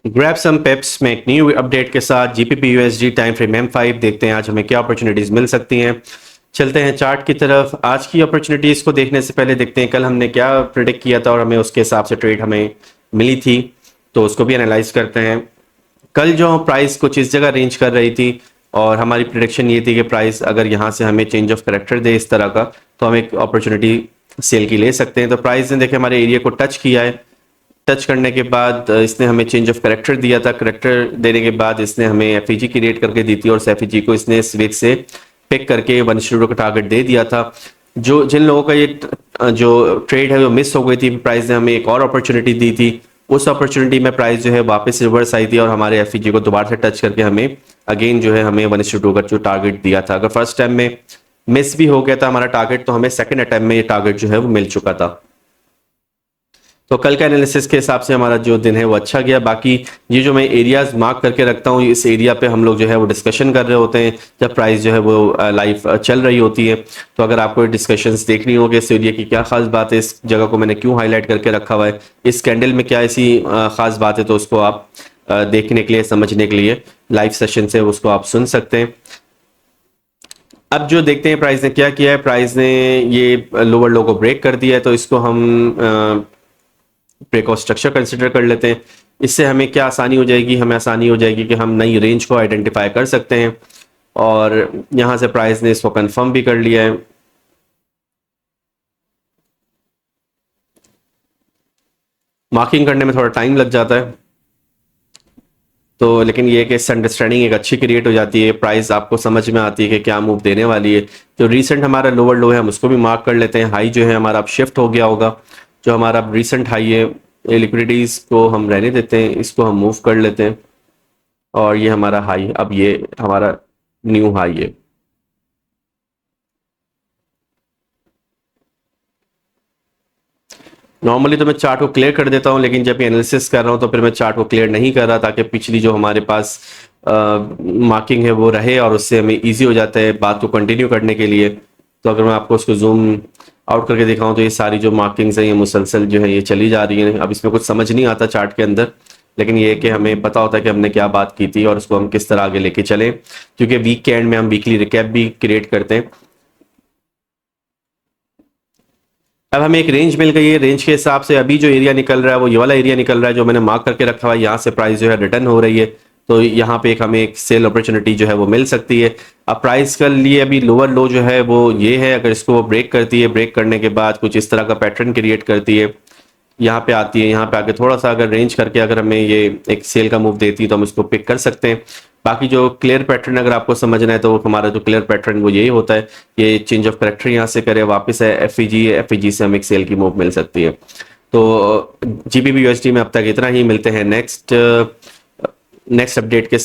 Grab सम Pep's में एक new update के साथ GBP USD time frame M5 देखते हैं आज हमें क्या अपॉर्चुनिटीज मिल सकती हैं। चलते हैं चार्ट की तरफ। आज की अपॉर्चुनिटीज को देखने से पहले देखते हैं कल हमने क्या प्रिडिक्ट किया था और हमें उसके हिसाब से ट्रेड हमें मिली थी, तो उसको भी एनालाइज करते हैं। कल जो प्राइस कुछ इस जगह रेंज कर रही थी और हमारी प्रिडिक्शन ये थी कि प्राइस अगर यहाँ से हमें चेंज ऑफ करेक्टर दे इस तरह का तो हम एक अपॉर्चुनिटी सेल की ले सकते हैं। तो प्राइस ने देखे हमारे एरिया को टच किया है, टच करने के बाद इसने हमें चेंज ऑफ करेक्टर दिया था। करेक्टर देने के बाद इसने हमें एफईजी की रेट करके दी थी और एफईजी को इसने स्विच से पिक करके 1:2 का टारगेट दे दिया था। जो जिन लोगों का ये जो ट्रेड है वो मिस हो गई थी, प्राइस ने हमें एक और अपॉर्चुनिटी दी थी। उस अपॉर्चुनिटी में प्राइस जो है वापस रिवर्स आई थी और हमारे एफईजी को दोबारा से टच करके हमें अगेन जो है हमें 1:2 का जो टारगेट दिया था। अगर फर्स्ट टाइम में मिस भी हो गया था हमारा टारगेट तो हमें सेकंड अटेम्प्ट में ये टारगेट जो है वो मिल चुका था। तो कल का एनालिसिस के हिसाब से हमारा जो दिन है वो अच्छा गया। बाकी ये जो मैं एरियाज मार्क करके रखता हूँ इस एरिया पे हम लोग जो है वो डिस्कशन कर रहे होते हैं जब प्राइस जो है वो लाइव चल रही होती है। तो अगर आपको डिस्कशंस देखनी हो कि इस एरिया की क्या खास बात है, इस जगह को मैंने क्यों हाईलाइट करके रखा हुआ है, इस कैंडल में क्या ऐसी खास बात है, तो उसको आप देखने के लिए समझने के लिए लाइव सेशन से उसको आप सुन सकते हैं। अब जो देखते हैं प्राइस ने क्या किया है, प्राइस ने ये लोअर लो को ब्रेक कर दिया है तो इसको हम ब्रेक ऑफ स्ट्रक्चर कंसिडर कर लेते हैं। इससे हमें क्या आसानी हो जाएगी, हमें आसानी हो जाएगी कि हम नई रेंज को आइडेंटिफाई कर सकते हैं और यहां से प्राइस ने इसको कंफर्म भी कर लिया है। मार्किंग करने में थोड़ा टाइम लग जाता है तो लेकिन ये कि अंडरस्टैंडिंग एक अच्छी क्रिएट हो जाती है, प्राइस आपको समझ में आती है कि क्या मूव देने वाली है। जो रीसेंट हमारा लोअर लो है हम उसको भी मार्क कर लेते हैं। हाई जो है हमारा अब शिफ्ट हो गया होगा, जो हमारा रीसेंट हाई है ये लिक्विडिटीज को हम रहने देते हैं, इसको हम मूव कर लेते हैं और ये हमारा हाई अब ये हमारा न्यू हाई है। नॉर्मली तो मैं चार्ट को क्लियर कर देता हूं लेकिन जब ये एनालिसिस कर रहा हूं तो फिर मैं चार्ट को क्लियर नहीं कर रहा ताकि पिछली जो हमारे पास मार्किंग है वो रहे और उससे हमें इजी हो जाता है बात को कंटिन्यू करने के लिए। तो अगर मैं आपको उसको जूम आउट करके दिखाऊं तो ये सारी जो मार्किंग्स हैं ये मुसलसल जो है ये चली जा रही हैं। अब इसमें कुछ समझ नहीं आता चार्ट के अंदर, लेकिन ये है कि हमें पता होता है कि हमने क्या बात की थी और उसको हम किस तरह आगे लेके चलें, क्योंकि वीक के एंड में हम वीकली रिकैप भी क्रिएट करते हैं। अब हमें एक रेंज मिल गई है, रेंज के हिसाब से अभी जो एरिया निकल रहा है वो ये वाला एरिया निकल रहा है जो मैंने मार्क करके रखा हुआ है। यहाँ से प्राइस जो है रिटर्न हो रही है तो यहाँ पे एक हमें एक सेल अपॉर्चुनिटी जो है वो मिल सकती है। अब प्राइस के लिए अभी लोअर लो जो है वो ये है, अगर इसको वो ब्रेक करती है, ब्रेक करने के बाद कुछ इस तरह का पैटर्न क्रिएट करती है, यहाँ पे आती है, यहाँ पे आके थोड़ा सा अगर रेंज करके अगर हमें ये एक सेल का मूव देती है तो हम इसको पिक कर सकते हैं। बाकी जो क्लियर पैटर्न अगर आपको समझना है तो हमारा जो क्लियर पैटर्न वो यही होता है, ये चेंज ऑफ करेक्टर यहाँ से करे वापस है एफईजी से हमें एक सेल की मूव मिल सकती है। तो जीबीपी यूएसडी में अब तक इतना ही, मिलते हैं नेक्स्ट अपडेट के साथ।